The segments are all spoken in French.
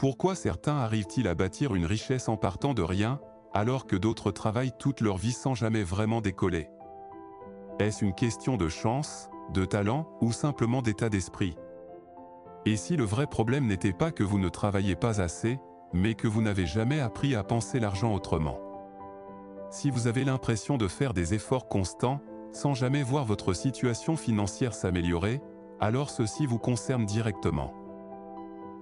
Pourquoi certains arrivent-ils à bâtir une richesse en partant de rien, alors que d'autres travaillent toute leur vie sans jamais vraiment décoller? Est-ce une question de chance, de talent ou simplement d'état d'esprit? Et si le vrai problème n'était pas que vous ne travaillez pas assez, mais que vous n'avez jamais appris à penser l'argent autrement? Si vous avez l'impression de faire des efforts constants, sans jamais voir votre situation financière s'améliorer, alors ceci vous concerne directement.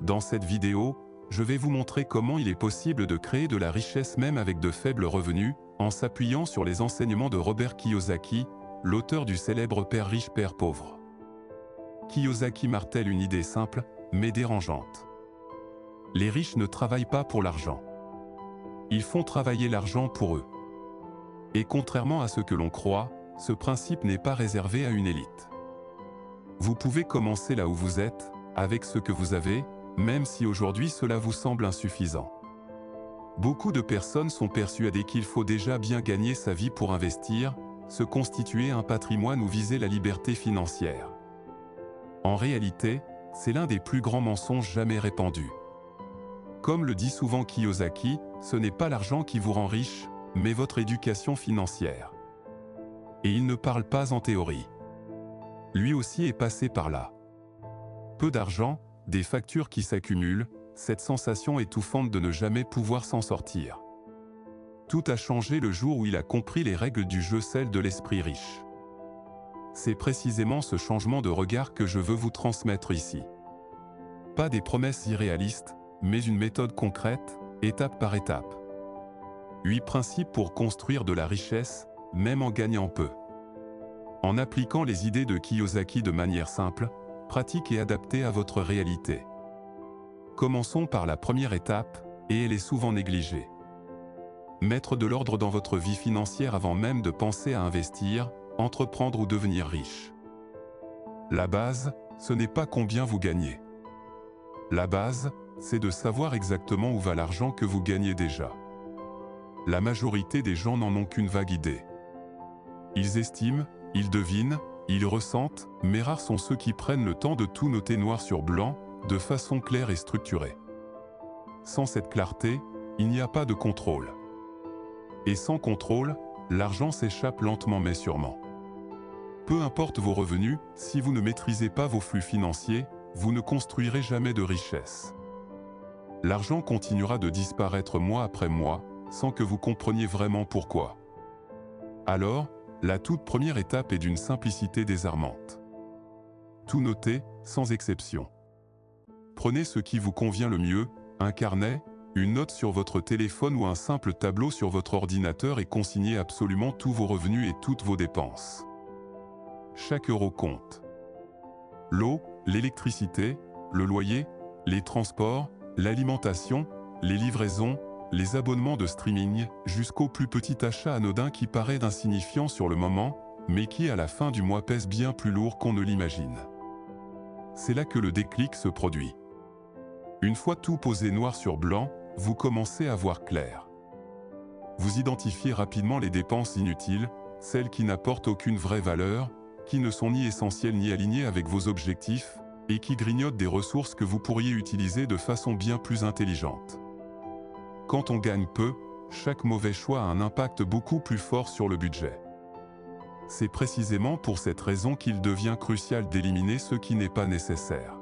Dans cette vidéo, je vais vous montrer comment il est possible de créer de la richesse même avec de faibles revenus, en s'appuyant sur les enseignements de Robert Kiyosaki, l'auteur du célèbre Père riche, Père pauvre. Kiyosaki martèle une idée simple, mais dérangeante. Les riches ne travaillent pas pour l'argent. Ils font travailler l'argent pour eux. Et contrairement à ce que l'on croit, ce principe n'est pas réservé à une élite. Vous pouvez commencer là où vous êtes, avec ce que vous avez, même si aujourd'hui cela vous semble insuffisant. Beaucoup de personnes sont persuadées qu'il faut déjà bien gagner sa vie pour investir, se constituer un patrimoine ou viser la liberté financière. En réalité, c'est l'un des plus grands mensonges jamais répandus. Comme le dit souvent Kiyosaki, ce n'est pas l'argent qui vous rend riche, mais votre éducation financière. Et il ne parle pas en théorie. Lui aussi est passé par là. Peu d'argent, des factures qui s'accumulent, cette sensation étouffante de ne jamais pouvoir s'en sortir. Tout a changé le jour où il a compris les règles du jeu, celles de l'esprit riche. C'est précisément ce changement de regard que je veux vous transmettre ici. Pas des promesses irréalistes, mais une méthode concrète, étape par étape. 8 principes pour construire de la richesse, même en gagnant peu. En appliquant les idées de Kiyosaki de manière simple, pratique et adaptée à votre réalité. Commençons par la première étape, et elle est souvent négligée. Mettre de l'ordre dans votre vie financière avant même de penser à investir, entreprendre ou devenir riche. La base, ce n'est pas combien vous gagnez. La base, c'est de savoir exactement où va l'argent que vous gagnez déjà. La majorité des gens n'en ont qu'une vague idée. Ils estiment, ils devinent, ils ressentent, mais rares sont ceux qui prennent le temps de tout noter noir sur blanc, de façon claire et structurée. Sans cette clarté, il n'y a pas de contrôle. Et sans contrôle, l'argent s'échappe lentement mais sûrement. Peu importe vos revenus, si vous ne maîtrisez pas vos flux financiers, vous ne construirez jamais de richesse. L'argent continuera de disparaître mois après mois, sans que vous compreniez vraiment pourquoi. Alors, la toute première étape est d'une simplicité désarmante. Tout noter, sans exception. Prenez ce qui vous convient le mieux, un carnet, une note sur votre téléphone ou un simple tableau sur votre ordinateur et consignez absolument tous vos revenus et toutes vos dépenses. Chaque euro compte. L'eau, l'électricité, le loyer, les transports, l'alimentation, les livraisons, les abonnements de streaming, jusqu'au plus petit achat anodin qui paraît insignifiant sur le moment, mais qui à la fin du mois pèse bien plus lourd qu'on ne l'imagine. C'est là que le déclic se produit. Une fois tout posé noir sur blanc, vous commencez à voir clair. Vous identifiez rapidement les dépenses inutiles, celles qui n'apportent aucune vraie valeur, qui ne sont ni essentielles ni alignées avec vos objectifs, et qui grignotent des ressources que vous pourriez utiliser de façon bien plus intelligente. Quand on gagne peu, chaque mauvais choix a un impact beaucoup plus fort sur le budget. C'est précisément pour cette raison qu'il devient crucial d'éliminer ce qui n'est pas nécessaire.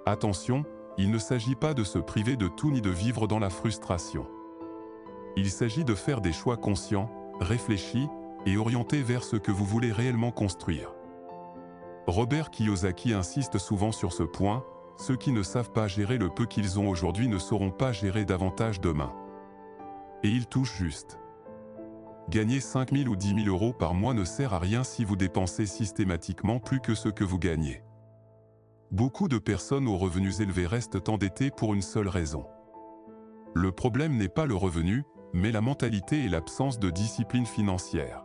Attention, il ne s'agit pas de se priver de tout ni de vivre dans la frustration. Il s'agit de faire des choix conscients, réfléchis et orientés vers ce que vous voulez réellement construire. Robert Kiyosaki insiste souvent sur ce point. Ceux qui ne savent pas gérer le peu qu'ils ont aujourd'hui ne sauront pas gérer davantage demain. Et il touche juste. Gagner 5 000 ou 10 000 euros par mois ne sert à rien si vous dépensez systématiquement plus que ce que vous gagnez. Beaucoup de personnes aux revenus élevés restent endettées pour une seule raison. Le problème n'est pas le revenu, mais la mentalité et l'absence de discipline financière.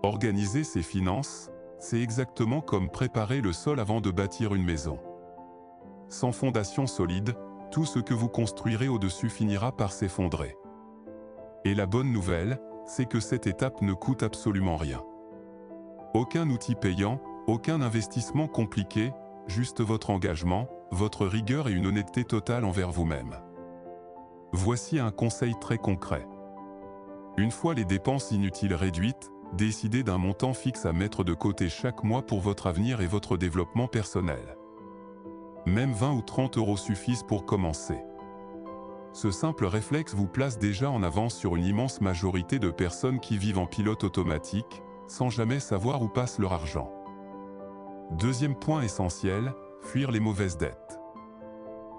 Organiser ses finances, c'est exactement comme préparer le sol avant de bâtir une maison. Sans fondation solide, tout ce que vous construirez au-dessus finira par s'effondrer. Et la bonne nouvelle, c'est que cette étape ne coûte absolument rien. Aucun outil payant, aucun investissement compliqué, juste votre engagement, votre rigueur et une honnêteté totale envers vous-même. Voici un conseil très concret. Une fois les dépenses inutiles réduites, décidez d'un montant fixe à mettre de côté chaque mois pour votre avenir et votre développement personnel. Même 20 ou 30 € suffisent pour commencer. Ce simple réflexe vous place déjà en avance sur une immense majorité de personnes qui vivent en pilote automatique, sans jamais savoir où passe leur argent. Deuxième point essentiel, fuir les mauvaises dettes.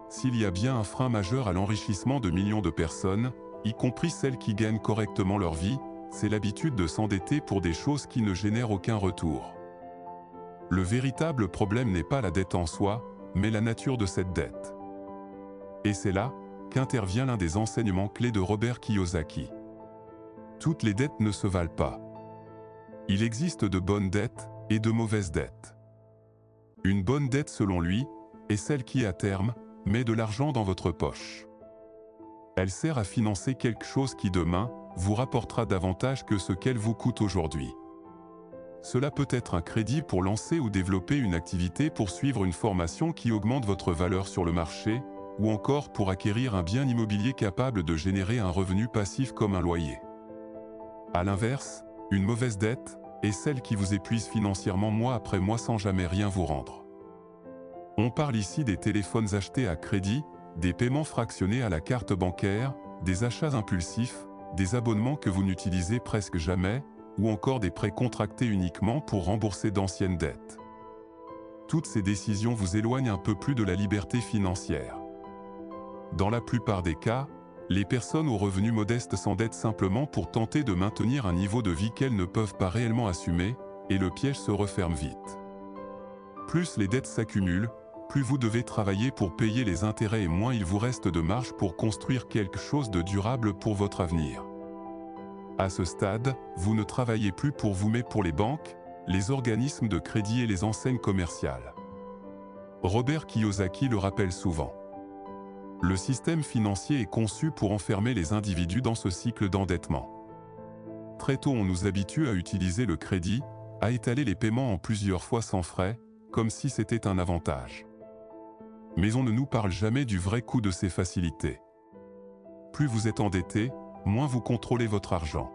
S'il y a bien un frein majeur à l'enrichissement de millions de personnes, y compris celles qui gagnent correctement leur vie, c'est l'habitude de s'endetter pour des choses qui ne génèrent aucun retour. Le véritable problème n'est pas la dette en soi, mais la nature de cette dette. Et c'est là qu'intervient l'un des enseignements clés de Robert Kiyosaki. Toutes les dettes ne se valent pas. Il existe de bonnes dettes et de mauvaises dettes. Une bonne dette, selon lui, est celle qui, à terme, met de l'argent dans votre poche. Elle sert à financer quelque chose qui, demain, vous rapportera davantage que ce qu'elle vous coûte aujourd'hui. Cela peut être un crédit pour lancer ou développer une activité, pour suivre une formation qui augmente votre valeur sur le marché, ou encore pour acquérir un bien immobilier capable de générer un revenu passif comme un loyer. À l'inverse, une mauvaise dette est celle qui vous épuise financièrement mois après mois sans jamais rien vous rendre. On parle ici des téléphones achetés à crédit, des paiements fractionnés à la carte bancaire, des achats impulsifs, des abonnements que vous n'utilisez presque jamais, ou encore des prêts contractés uniquement pour rembourser d'anciennes dettes. Toutes ces décisions vous éloignent un peu plus de la liberté financière. Dans la plupart des cas, les personnes aux revenus modestes s'endettent simplement pour tenter de maintenir un niveau de vie qu'elles ne peuvent pas réellement assumer, et le piège se referme vite. Plus les dettes s'accumulent, plus vous devez travailler pour payer les intérêts et moins il vous reste de marge pour construire quelque chose de durable pour votre avenir. À ce stade, vous ne travaillez plus pour vous mais pour les banques, les organismes de crédit et les enseignes commerciales. Robert Kiyosaki le rappelle souvent. Le système financier est conçu pour enfermer les individus dans ce cycle d'endettement. Très tôt, on nous habitue à utiliser le crédit, à étaler les paiements en plusieurs fois sans frais, comme si c'était un avantage. Mais on ne nous parle jamais du vrai coût de ces facilités. Plus vous êtes endetté, moins vous contrôlez votre argent.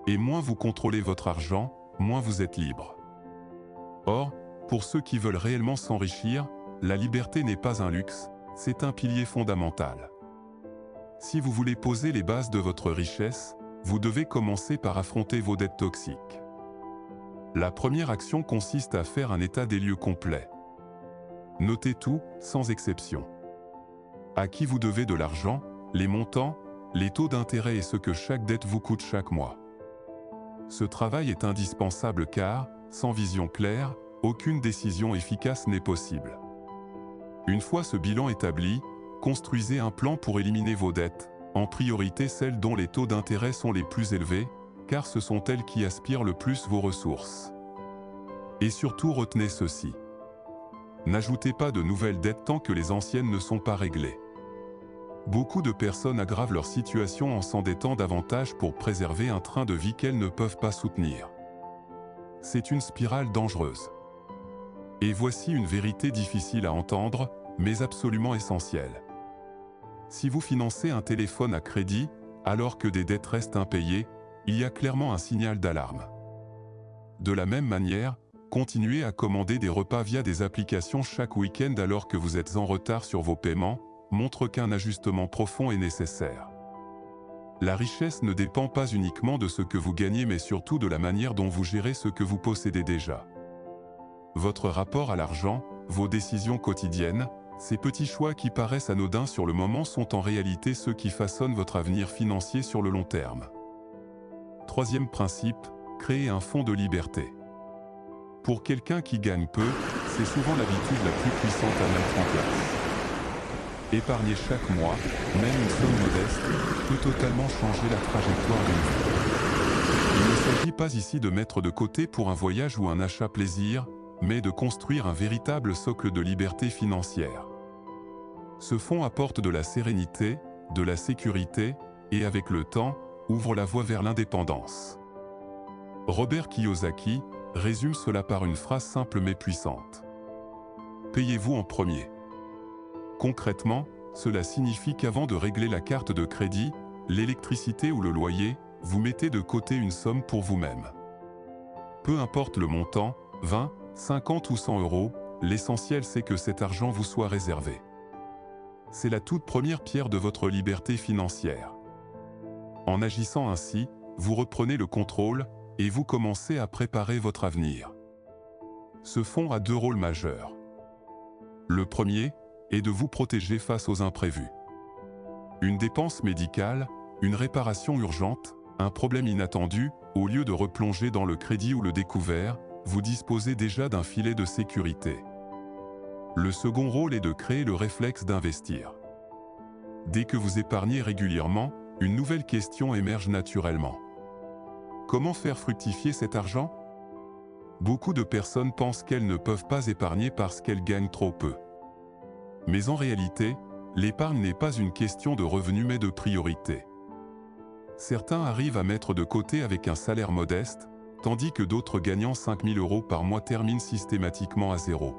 Et moins vous contrôlez votre argent, moins vous êtes libre. Or, pour ceux qui veulent réellement s'enrichir, la liberté n'est pas un luxe, c'est un pilier fondamental. Si vous voulez poser les bases de votre richesse, vous devez commencer par affronter vos dettes toxiques. La première action consiste à faire un état des lieux complet. Notez tout, sans exception. À qui vous devez de l'argent, les montants, les taux d'intérêt et ce que chaque dette vous coûte chaque mois. Ce travail est indispensable car, sans vision claire, aucune décision efficace n'est possible. Une fois ce bilan établi, construisez un plan pour éliminer vos dettes, en priorité celles dont les taux d'intérêt sont les plus élevés, car ce sont elles qui aspirent le plus vos ressources. Et surtout retenez ceci. N'ajoutez pas de nouvelles dettes tant que les anciennes ne sont pas réglées. Beaucoup de personnes aggravent leur situation en s'endettant davantage pour préserver un train de vie qu'elles ne peuvent pas soutenir. C'est une spirale dangereuse. Et voici une vérité difficile à entendre, mais absolument essentielle. Si vous financez un téléphone à crédit, alors que des dettes restent impayées, il y a clairement un signal d'alarme. De la même manière, continuez à commander des repas via des applications chaque week-end alors que vous êtes en retard sur vos paiements, montre qu'un ajustement profond est nécessaire. La richesse ne dépend pas uniquement de ce que vous gagnez mais surtout de la manière dont vous gérez ce que vous possédez déjà. Votre rapport à l'argent, vos décisions quotidiennes, ces petits choix qui paraissent anodins sur le moment sont en réalité ceux qui façonnent votre avenir financier sur le long terme. Troisième principe, créer un fonds de liberté. Pour quelqu'un qui gagne peu, c'est souvent l'habitude la plus puissante à mettre en place. Épargner chaque mois, même une somme modeste, peut totalement changer la trajectoire d'une vie. Il ne s'agit pas ici de mettre de côté pour un voyage ou un achat plaisir, mais de construire un véritable socle de liberté financière. Ce fonds apporte de la sérénité, de la sécurité, et avec le temps, ouvre la voie vers l'indépendance. Robert Kiyosaki résume cela par une phrase simple mais puissante. Payez-vous en premier. Concrètement, cela signifie qu'avant de régler la carte de crédit, l'électricité ou le loyer, vous mettez de côté une somme pour vous-même. Peu importe le montant, 20, 50 ou 100 euros, l'essentiel c'est que cet argent vous soit réservé. C'est la toute première pierre de votre liberté financière. En agissant ainsi, vous reprenez le contrôle et vous commencez à préparer votre avenir. Ce fonds a deux rôles majeurs. Le premier est de vous protéger face aux imprévus. Une dépense médicale, une réparation urgente, un problème inattendu, au lieu de replonger dans le crédit ou le découvert, vous disposez déjà d'un filet de sécurité. Le second rôle est de créer le réflexe d'investir. Dès que vous épargnez régulièrement, une nouvelle question émerge naturellement. Comment faire fructifier cet argent? Beaucoup de personnes pensent qu'elles ne peuvent pas épargner parce qu'elles gagnent trop peu. Mais en réalité, l'épargne n'est pas une question de revenus mais de priorité. Certains arrivent à mettre de côté avec un salaire modeste, tandis que d'autres gagnant 5 000 euros par mois terminent systématiquement à zéro.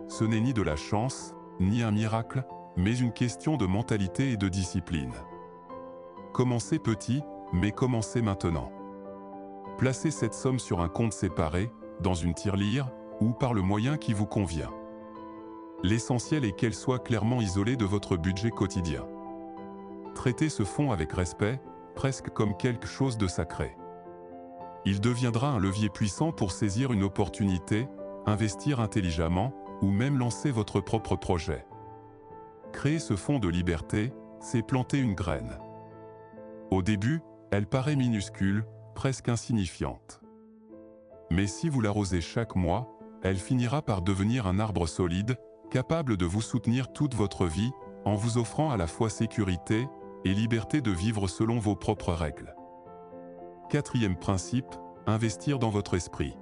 Ce n'est ni de la chance, ni un miracle, mais une question de mentalité et de discipline. Commencez petit, mais commencez maintenant. Placez cette somme sur un compte séparé, dans une tirelire, ou par le moyen qui vous convient. L'essentiel est qu'elle soit clairement isolée de votre budget quotidien. Traitez ce fonds avec respect, presque comme quelque chose de sacré. Il deviendra un levier puissant pour saisir une opportunité, investir intelligemment, ou même lancer votre propre projet. Créer ce fonds de liberté, c'est planter une graine. Au début, elle paraît minuscule, presque insignifiante. Mais si vous l'arrosez chaque mois, elle finira par devenir un arbre solide, capable de vous soutenir toute votre vie, en vous offrant à la fois sécurité et liberté de vivre selon vos propres règles. Quatrième principe, investir dans votre esprit.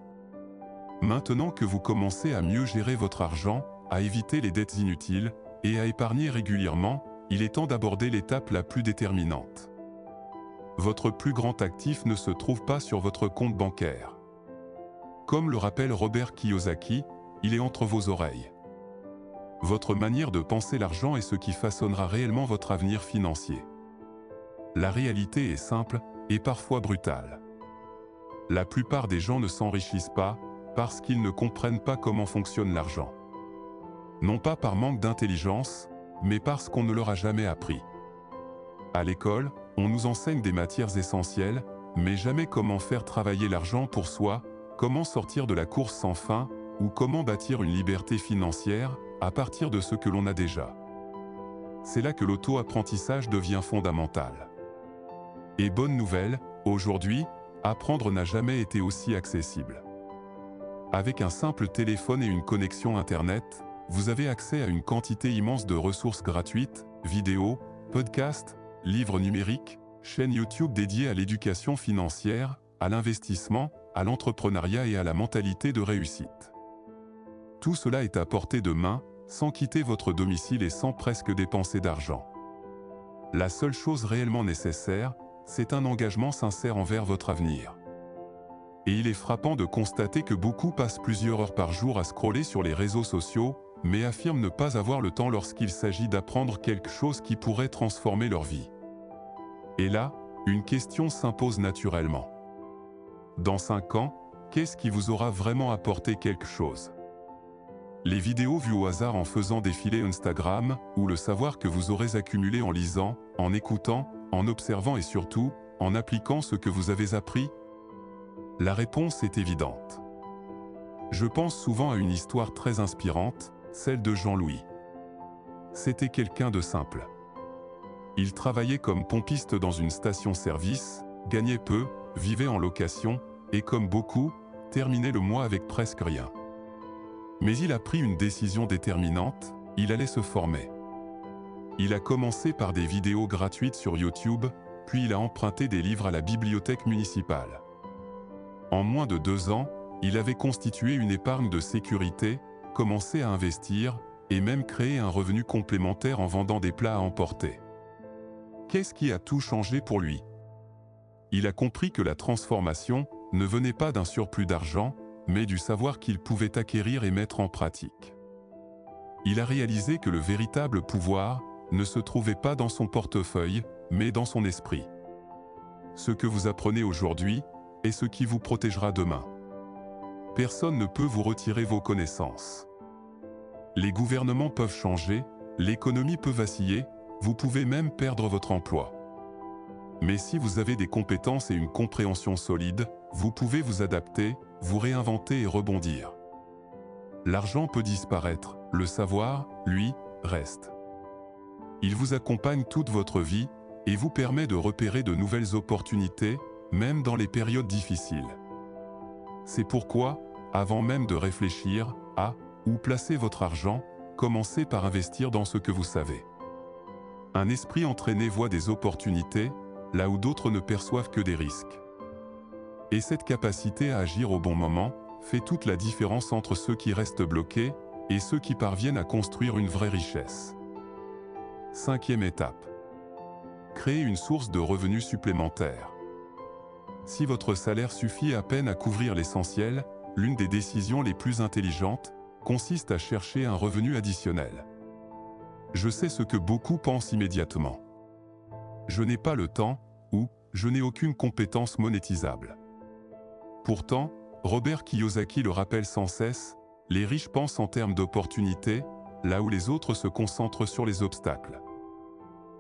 Maintenant que vous commencez à mieux gérer votre argent, à éviter les dettes inutiles et à épargner régulièrement, il est temps d'aborder l'étape la plus déterminante. Votre plus grand actif ne se trouve pas sur votre compte bancaire. Comme le rappelle Robert Kiyosaki, il est entre vos oreilles. Votre manière de penser l'argent est ce qui façonnera réellement votre avenir financier. La réalité est simple et parfois brutale. La plupart des gens ne s'enrichissent pas parce qu'ils ne comprennent pas comment fonctionne l'argent. Non pas par manque d'intelligence, mais parce qu'on ne leur a jamais appris. À l'école, on nous enseigne des matières essentielles, mais jamais comment faire travailler l'argent pour soi, comment sortir de la course sans fin, ou comment bâtir une liberté financière à partir de ce que l'on a déjà. C'est là que l'auto-apprentissage devient fondamental. Et bonne nouvelle, aujourd'hui, apprendre n'a jamais été aussi accessible. Avec un simple téléphone et une connexion Internet, vous avez accès à une quantité immense de ressources gratuites, vidéos, podcasts, livres numériques, chaînes YouTube dédiées à l'éducation financière, à l'investissement, à l'entrepreneuriat et à la mentalité de réussite. Tout cela est à portée de main, sans quitter votre domicile et sans presque dépenser d'argent. La seule chose réellement nécessaire, c'est un engagement sincère envers votre avenir. Et il est frappant de constater que beaucoup passent plusieurs heures par jour à scroller sur les réseaux sociaux, mais affirment ne pas avoir le temps lorsqu'il s'agit d'apprendre quelque chose qui pourrait transformer leur vie. Et là, une question s'impose naturellement. Dans 5 ans, qu'est-ce qui vous aura vraiment apporté quelque chose? Les vidéos vues au hasard en faisant défiler Instagram, ou le savoir que vous aurez accumulé en lisant, en écoutant, en observant et surtout, en appliquant ce que vous avez appris? La réponse est évidente. Je pense souvent à une histoire très inspirante, celle de Jean-Louis. C'était quelqu'un de simple. Il travaillait comme pompiste dans une station-service, gagnait peu, vivait en location, et comme beaucoup, terminait le mois avec presque rien. Mais il a pris une décision déterminante, il allait se former. Il a commencé par des vidéos gratuites sur YouTube, puis il a emprunté des livres à la bibliothèque municipale. En moins de 2 ans, il avait constitué une épargne de sécurité, commencé à investir, et même créé un revenu complémentaire en vendant des plats à emporter. Qu'est-ce qui a tout changé pour lui? Il a compris que la transformation ne venait pas d'un surplus d'argent, mais du savoir qu'il pouvait acquérir et mettre en pratique. Il a réalisé que le véritable pouvoir ne se trouvait pas dans son portefeuille, mais dans son esprit. Ce que vous apprenez aujourd'hui est ce qui vous protégera demain. Personne ne peut vous retirer vos connaissances. Les gouvernements peuvent changer, l'économie peut vaciller, vous pouvez même perdre votre emploi. Mais si vous avez des compétences et une compréhension solide, vous pouvez vous adapter, vous réinventer et rebondir. L'argent peut disparaître, le savoir, lui, reste. Il vous accompagne toute votre vie et vous permet de repérer de nouvelles opportunités, même dans les périodes difficiles. C'est pourquoi, avant même de réfléchir à où placer votre argent, commencez par investir dans ce que vous savez. Un esprit entraîné voit des opportunités, là où d'autres ne perçoivent que des risques. Et cette capacité à agir au bon moment fait toute la différence entre ceux qui restent bloqués et ceux qui parviennent à construire une vraie richesse. 5e étape. Créer une source de revenus supplémentaires. Si votre salaire suffit à peine à couvrir l'essentiel, l'une des décisions les plus intelligentes consiste à chercher un revenu additionnel. Je sais ce que beaucoup pensent immédiatement. Je n'ai pas le temps ou je n'ai aucune compétence monétisable. Pourtant, Robert Kiyosaki le rappelle sans cesse, les riches pensent en termes d'opportunités, là où les autres se concentrent sur les obstacles.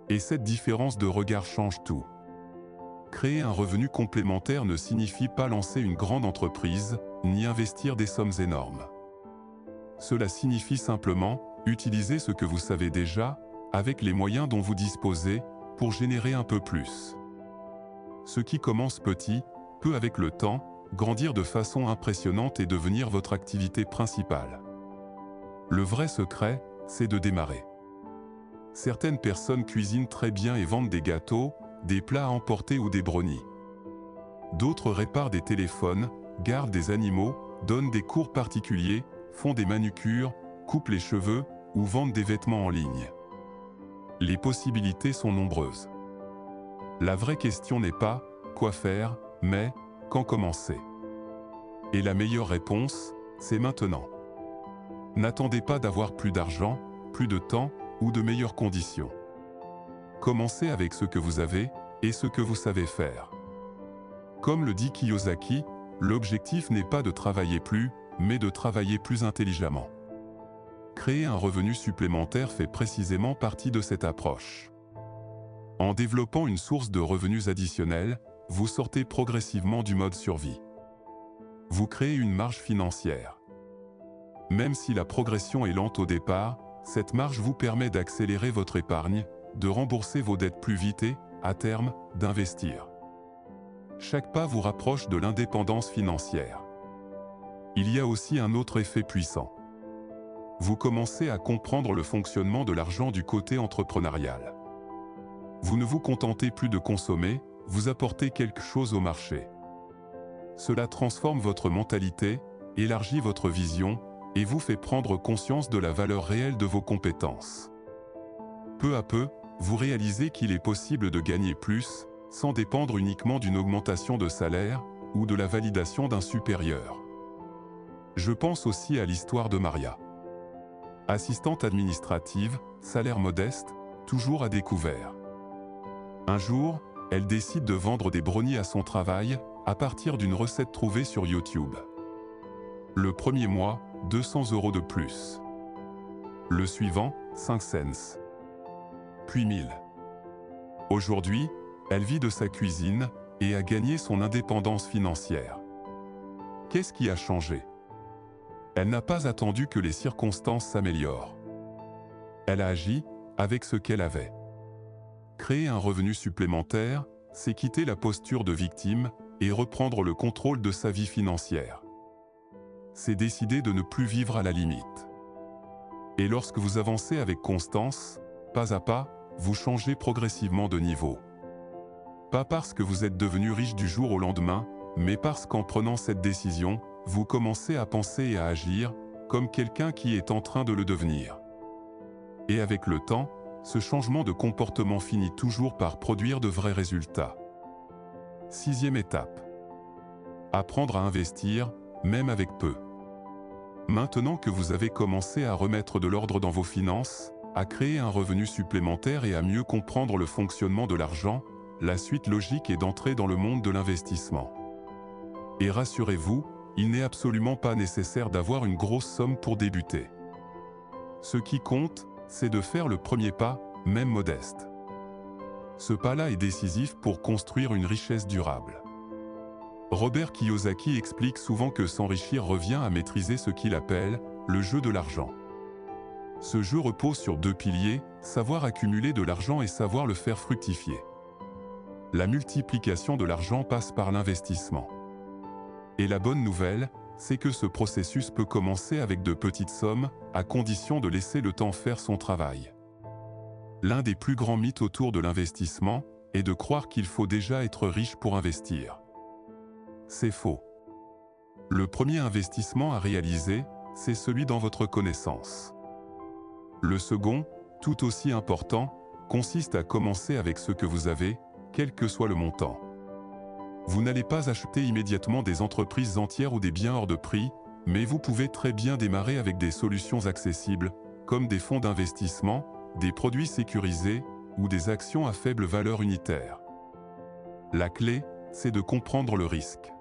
Et cette différence de regard change tout. Créer un revenu complémentaire ne signifie pas lancer une grande entreprise, ni investir des sommes énormes. Cela signifie simplement utiliser ce que vous savez déjà, avec les moyens dont vous disposez, pour générer un peu plus. Ce qui commence petit, peut avec le temps, grandir de façon impressionnante et devenir votre activité principale. Le vrai secret, c'est de démarrer. Certaines personnes cuisinent très bien et vendent des gâteaux, des plats à emporter ou des brownies. D'autres réparent des téléphones, gardent des animaux, donnent des cours particuliers, font des manucures, coupent les cheveux ou vendent des vêtements en ligne. Les possibilités sont nombreuses. La vraie question n'est pas « quoi faire ?» mais « quand commencer ?» Et la meilleure réponse, c'est maintenant. N'attendez pas d'avoir plus d'argent, plus de temps ou de meilleures conditions. Commencez avec ce que vous avez et ce que vous savez faire. Comme le dit Kiyosaki, l'objectif n'est pas de travailler plus, mais de travailler plus intelligemment. Créer un revenu supplémentaire fait précisément partie de cette approche. En développant une source de revenus additionnels, vous sortez progressivement du mode survie. Vous créez une marge financière. Même si la progression est lente au départ, cette marge vous permet d'accélérer votre épargne, de rembourser vos dettes plus vite et, à terme, d'investir. Chaque pas vous rapproche de l'indépendance financière. Il y a aussi un autre effet puissant. Vous commencez à comprendre le fonctionnement de l'argent du côté entrepreneurial. Vous ne vous contentez plus de consommer, vous apportez quelque chose au marché. Cela transforme votre mentalité, élargit votre vision et vous fait prendre conscience de la valeur réelle de vos compétences. Peu à peu, vous réalisez qu'il est possible de gagner plus, sans dépendre uniquement d'une augmentation de salaire ou de la validation d'un supérieur. Je pense aussi à l'histoire de Maria. Assistante administrative, salaire modeste, toujours à découvert. Un jour, elle décide de vendre des brownies à son travail, à partir d'une recette trouvée sur YouTube. Le premier mois, 200 € de plus. Le suivant, 5 cents. Puis 1000. Aujourd'hui, elle vit de sa cuisine et a gagné son indépendance financière. Qu'est-ce qui a changé ? Elle n'a pas attendu que les circonstances s'améliorent. Elle a agi avec ce qu'elle avait. Créer un revenu supplémentaire, c'est quitter la posture de victime et reprendre le contrôle de sa vie financière. C'est décider de ne plus vivre à la limite. Et lorsque vous avancez avec constance, pas à pas, vous changez progressivement de niveau. Pas parce que vous êtes devenu riche du jour au lendemain, mais parce qu'en prenant cette décision, vous commencez à penser et à agir comme quelqu'un qui est en train de le devenir. Et avec le temps, ce changement de comportement finit toujours par produire de vrais résultats. 6e étape. Apprendre à investir, même avec peu. Maintenant que vous avez commencé à remettre de l'ordre dans vos finances, à créer un revenu supplémentaire et à mieux comprendre le fonctionnement de l'argent, la suite logique est d'entrer dans le monde de l'investissement. Et rassurez-vous, il n'est absolument pas nécessaire d'avoir une grosse somme pour débuter. Ce qui compte, c'est de faire le premier pas, même modeste. Ce pas-là est décisif pour construire une richesse durable. Robert Kiyosaki explique souvent que s'enrichir revient à maîtriser ce qu'il appelle le jeu de l'argent. Ce jeu repose sur deux piliers, savoir accumuler de l'argent et savoir le faire fructifier. La multiplication de l'argent passe par l'investissement. Et la bonne nouvelle, c'est que ce processus peut commencer avec de petites sommes, à condition de laisser le temps faire son travail. L'un des plus grands mythes autour de l'investissement est de croire qu'il faut déjà être riche pour investir. C'est faux. Le premier investissement à réaliser, c'est celui dans votre connaissance. Le second, tout aussi important, consiste à commencer avec ce que vous avez, quel que soit le montant. Vous n'allez pas acheter immédiatement des entreprises entières ou des biens hors de prix, mais vous pouvez très bien démarrer avec des solutions accessibles, comme des fonds d'investissement, des produits sécurisés ou des actions à faible valeur unitaire. La clé, c'est de comprendre le risque.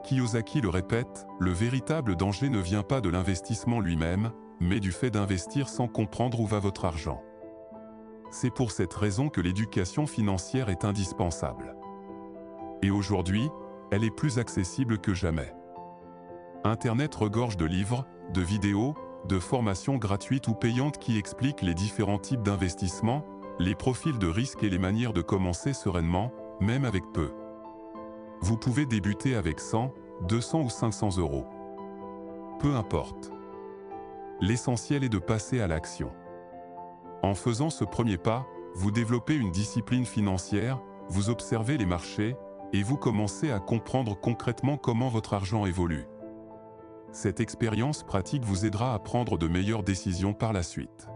Kiyosaki le répète, le véritable danger ne vient pas de l'investissement lui-même, mais du fait d'investir sans comprendre où va votre argent. C'est pour cette raison que l'éducation financière est indispensable. Et aujourd'hui, elle est plus accessible que jamais. Internet regorge de livres, de vidéos, de formations gratuites ou payantes qui expliquent les différents types d'investissements, les profils de risque et les manières de commencer sereinement, même avec peu. Vous pouvez débuter avec 100, 200 ou 500 euros. Peu importe. L'essentiel est de passer à l'action. En faisant ce premier pas, vous développez une discipline financière, vous observez les marchés, et vous commencez à comprendre concrètement comment votre argent évolue. Cette expérience pratique vous aidera à prendre de meilleures décisions par la suite.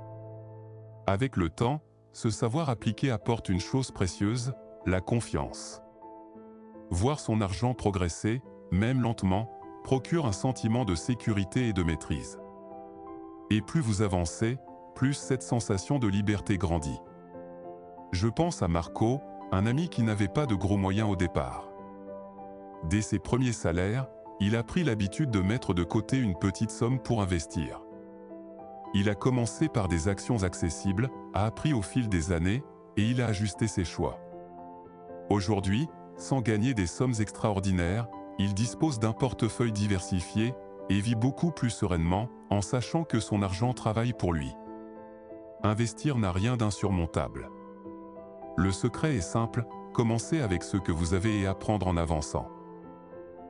Avec le temps, ce savoir appliqué apporte une chose précieuse, la confiance. Voir son argent progresser, même lentement, procure un sentiment de sécurité et de maîtrise. Et plus vous avancez, plus cette sensation de liberté grandit. Je pense à Marco, un ami qui n'avait pas de gros moyens au départ. Dès ses premiers salaires, il a pris l'habitude de mettre de côté une petite somme pour investir. Il a commencé par des actions accessibles, a appris au fil des années, et il a ajusté ses choix. Aujourd'hui, sans gagner des sommes extraordinaires, il dispose d'un portefeuille diversifié et vit beaucoup plus sereinement, en sachant que son argent travaille pour lui. Investir n'a rien d'insurmontable. Le secret est simple, commencez avec ce que vous avez et apprendre en avançant.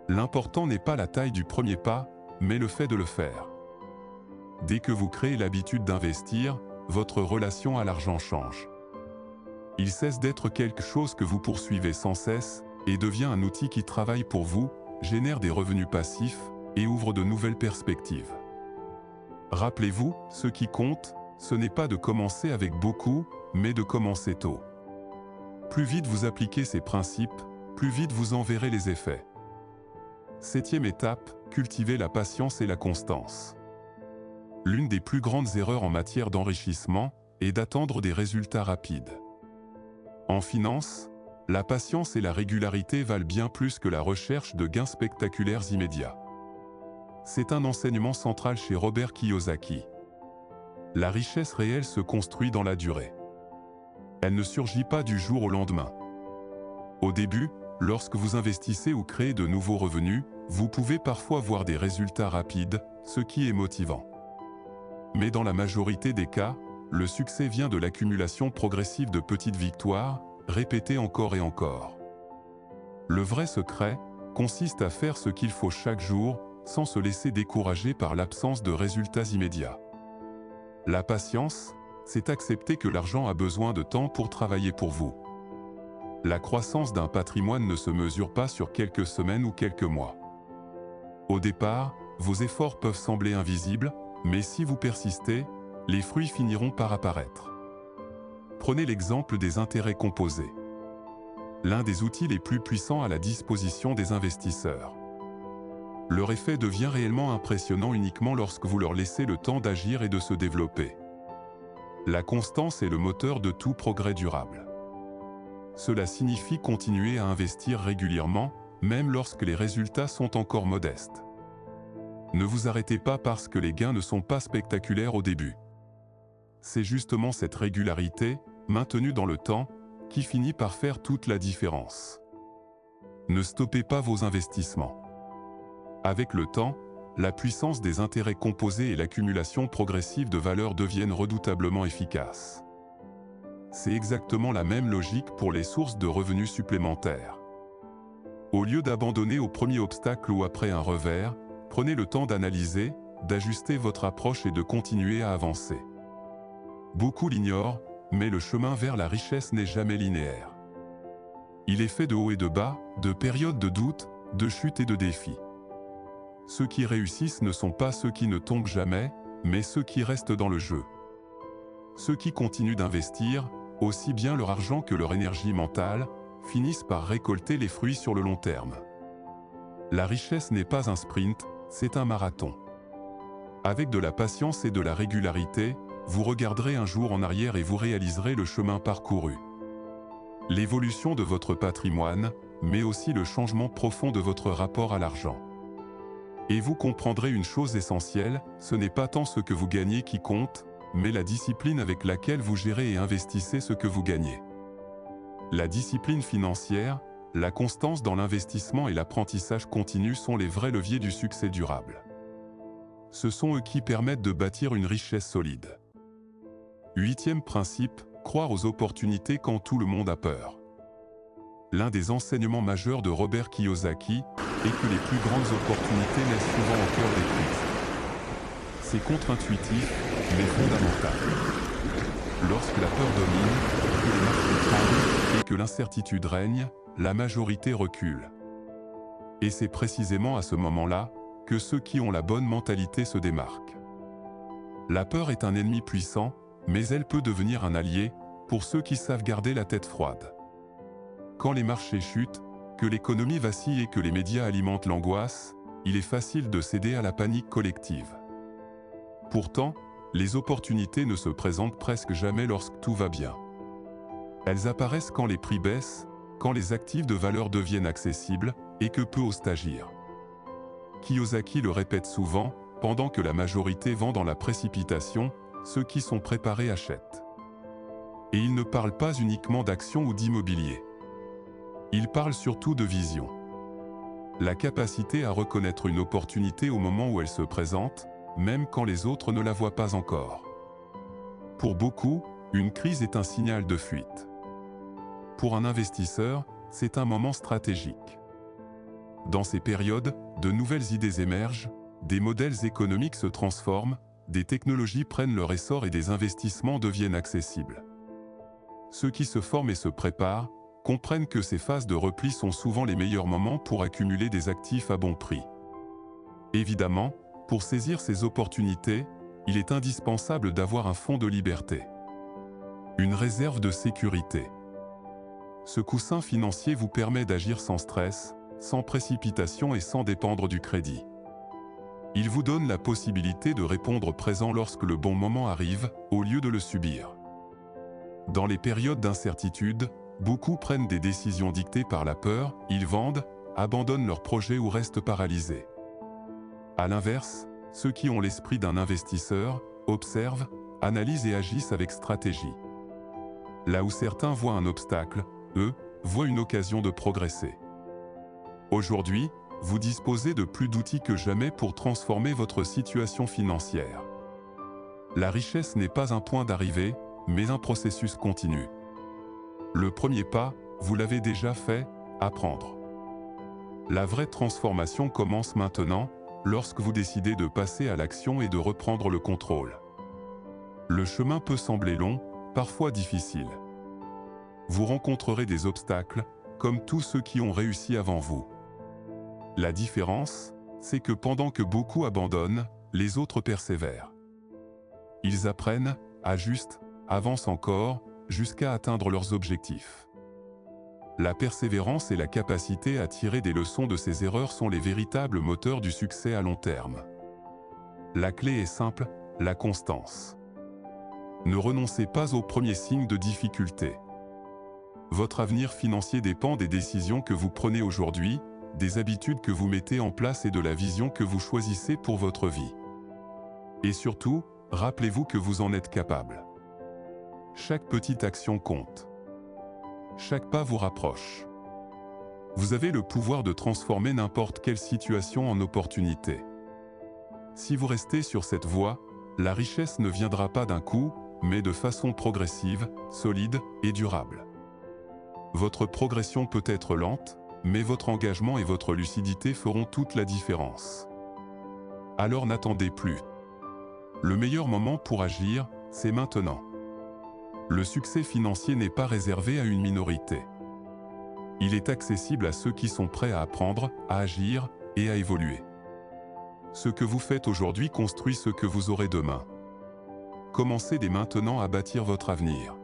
L'important n'est pas la taille du premier pas, mais le fait de le faire. Dès que vous créez l'habitude d'investir, votre relation à l'argent change. Il cesse d'être quelque chose que vous poursuivez sans cesse et devient un outil qui travaille pour vous, génère des revenus passifs et ouvre de nouvelles perspectives. Rappelez-vous, ce qui compte, ce n'est pas de commencer avec beaucoup, mais de commencer tôt. Plus vite vous appliquez ces principes, plus vite vous en verrez les effets. 7e étape, cultiver la patience et la constance. L'une des plus grandes erreurs en matière d'enrichissement est d'attendre des résultats rapides. En finance, la patience et la régularité valent bien plus que la recherche de gains spectaculaires immédiats. C'est un enseignement central chez Robert Kiyosaki. La richesse réelle se construit dans la durée. Elle ne surgit pas du jour au lendemain. Au début, lorsque vous investissez ou créez de nouveaux revenus, vous pouvez parfois voir des résultats rapides, ce qui est motivant. Mais dans la majorité des cas, le succès vient de l'accumulation progressive de petites victoires, répétées encore et encore. Le vrai secret consiste à faire ce qu'il faut chaque jour, sans se laisser décourager par l'absence de résultats immédiats. La patience, c'est accepter que l'argent a besoin de temps pour travailler pour vous. La croissance d'un patrimoine ne se mesure pas sur quelques semaines ou quelques mois. Au départ, vos efforts peuvent sembler invisibles, mais si vous persistez, les fruits finiront par apparaître. Prenez l'exemple des intérêts composés. L'un des outils les plus puissants à la disposition des investisseurs. Leur effet devient réellement impressionnant uniquement lorsque vous leur laissez le temps d'agir et de se développer. La constance est le moteur de tout progrès durable. Cela signifie continuer à investir régulièrement, même lorsque les résultats sont encore modestes. Ne vous arrêtez pas parce que les gains ne sont pas spectaculaires au début. C'est justement cette régularité, maintenue dans le temps, qui finit par faire toute la différence. Ne stoppez pas vos investissements. Avec le temps, la puissance des intérêts composés et l'accumulation progressive de valeur deviennent redoutablement efficaces. C'est exactement la même logique pour les sources de revenus supplémentaires. Au lieu d'abandonner au premier obstacle ou après un revers, prenez le temps d'analyser, d'ajuster votre approche et de continuer à avancer. Beaucoup l'ignorent, mais le chemin vers la richesse n'est jamais linéaire. Il est fait de hauts et de bas, de périodes de doute, de chutes et de défis. Ceux qui réussissent ne sont pas ceux qui ne tombent jamais, mais ceux qui restent dans le jeu. Ceux qui continuent d'investir, aussi bien leur argent que leur énergie mentale, finissent par récolter les fruits sur le long terme. La richesse n'est pas un sprint, c'est un marathon. Avec de la patience et de la régularité, vous regarderez un jour en arrière et vous réaliserez le chemin parcouru. L'évolution de votre patrimoine, mais aussi le changement profond de votre rapport à l'argent. Et vous comprendrez une chose essentielle, ce n'est pas tant ce que vous gagnez qui compte, mais la discipline avec laquelle vous gérez et investissez ce que vous gagnez. La discipline financière, la constance dans l'investissement et l'apprentissage continu sont les vrais leviers du succès durable. Ce sont eux qui permettent de bâtir une richesse solide. 8e principe, croire aux opportunités quand tout le monde a peur. L'un des enseignements majeurs de Robert Kiyosaki est que les plus grandes opportunités naissent souvent au cœur des crises. C'est contre-intuitif, mais fondamental. Lorsque la peur domine, que les marchés tremblent et que l'incertitude règne, la majorité recule. Et c'est précisément à ce moment-là que ceux qui ont la bonne mentalité se démarquent. La peur est un ennemi puissant, mais elle peut devenir un allié pour ceux qui savent garder la tête froide. Quand les marchés chutent, que l'économie vacille et que les médias alimentent l'angoisse, il est facile de céder à la panique collective. Pourtant, les opportunités ne se présentent presque jamais lorsque tout va bien. Elles apparaissent quand les prix baissent, quand les actifs de valeur deviennent accessibles et que peu osent agir. Kiyosaki le répète souvent, pendant que la majorité vend dans la précipitation, ceux qui sont préparés achètent. Et il ne parle pas uniquement d'actions ou d'immobilier. Il parle surtout de vision. La capacité à reconnaître une opportunité au moment où elle se présente, même quand les autres ne la voient pas encore. Pour beaucoup, une crise est un signal de fuite. Pour un investisseur, c'est un moment stratégique. Dans ces périodes, de nouvelles idées émergent, des modèles économiques se transforment, des technologies prennent leur essor et des investissements deviennent accessibles. Ceux qui se forment et se préparent comprennent que ces phases de repli sont souvent les meilleurs moments pour accumuler des actifs à bon prix. Évidemment, pour saisir ces opportunités, il est indispensable d'avoir un fonds de liberté. Une réserve de sécurité. Ce coussin financier vous permet d'agir sans stress, sans précipitation et sans dépendre du crédit. Il vous donne la possibilité de répondre présent lorsque le bon moment arrive, au lieu de le subir. Dans les périodes d'incertitude, beaucoup prennent des décisions dictées par la peur, ils vendent, abandonnent leurs projets ou restent paralysés. À l'inverse, ceux qui ont l'esprit d'un investisseur, observent, analysent et agissent avec stratégie. Là où certains voient un obstacle, eux, voient une occasion de progresser. Aujourd'hui, vous disposez de plus d'outils que jamais pour transformer votre situation financière. La richesse n'est pas un point d'arrivée, mais un processus continu. Le premier pas, vous l'avez déjà fait, apprendre. La vraie transformation commence maintenant, lorsque vous décidez de passer à l'action et de reprendre le contrôle. Le chemin peut sembler long, parfois difficile. Vous rencontrerez des obstacles, comme tous ceux qui ont réussi avant vous. La différence, c'est que pendant que beaucoup abandonnent, les autres persévèrent. Ils apprennent, ajustent, avancent encore, jusqu'à atteindre leurs objectifs. La persévérance et la capacité à tirer des leçons de ses erreurs sont les véritables moteurs du succès à long terme. La clé est simple, la constance. Ne renoncez pas aux premiers signes de difficulté. Votre avenir financier dépend des décisions que vous prenez aujourd'hui, des habitudes que vous mettez en place et de la vision que vous choisissez pour votre vie. Et surtout, rappelez-vous que vous en êtes capable. Chaque petite action compte. Chaque pas vous rapproche. Vous avez le pouvoir de transformer n'importe quelle situation en opportunité. Si vous restez sur cette voie, la richesse ne viendra pas d'un coup, mais de façon progressive, solide et durable. Votre progression peut être lente, mais votre engagement et votre lucidité feront toute la différence. Alors n'attendez plus. Le meilleur moment pour agir, c'est maintenant. Le succès financier n'est pas réservé à une minorité. Il est accessible à ceux qui sont prêts à apprendre, à agir et à évoluer. Ce que vous faites aujourd'hui construit ce que vous aurez demain. Commencez dès maintenant à bâtir votre avenir.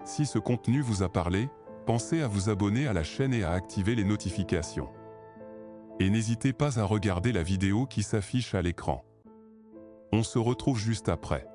Si ce contenu vous a parlé, pensez à vous abonner à la chaîne et à activer les notifications. Et n'hésitez pas à regarder la vidéo qui s'affiche à l'écran. On se retrouve juste après.